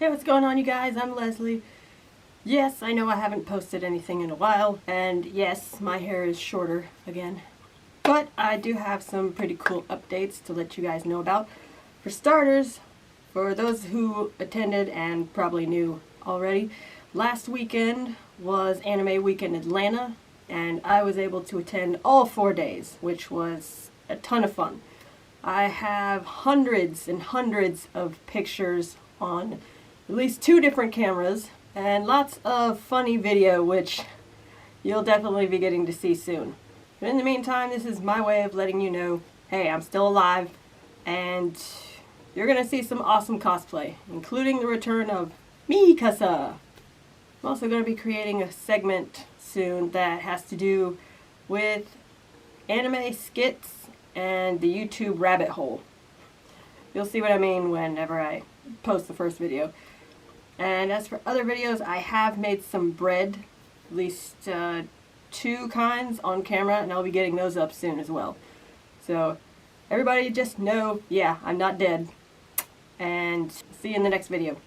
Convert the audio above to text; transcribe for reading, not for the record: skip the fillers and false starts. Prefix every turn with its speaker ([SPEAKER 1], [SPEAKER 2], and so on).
[SPEAKER 1] Hey, what's going on, you guys? I'm Leslie. Yes, I know I haven't posted anything in a while, and yes, my hair is shorter again. But I do have some pretty cool updates to let you guys know about. For starters, for those who attended and probably knew already, last weekend was Anime Week in Atlanta, and I was able to attend all 4 days, which was a ton of fun. I have hundreds and hundreds of pictures on at least 2 different cameras, and lots of funny video, which you'll definitely be getting to see soon. But in the meantime, this is my way of letting you know, hey, I'm still alive, and you're gonna see some awesome cosplay, including the return of Mikasa. I'm also gonna be creating a segment soon that has to do with anime skits and the YouTube rabbit hole. You'll see what I mean whenever I post the first video. And as for other videos, I have made some bread, at least 2 kinds on camera, and I'll be getting those up soon as well. So everybody just know, yeah, I'm not dead. And see you in the next video.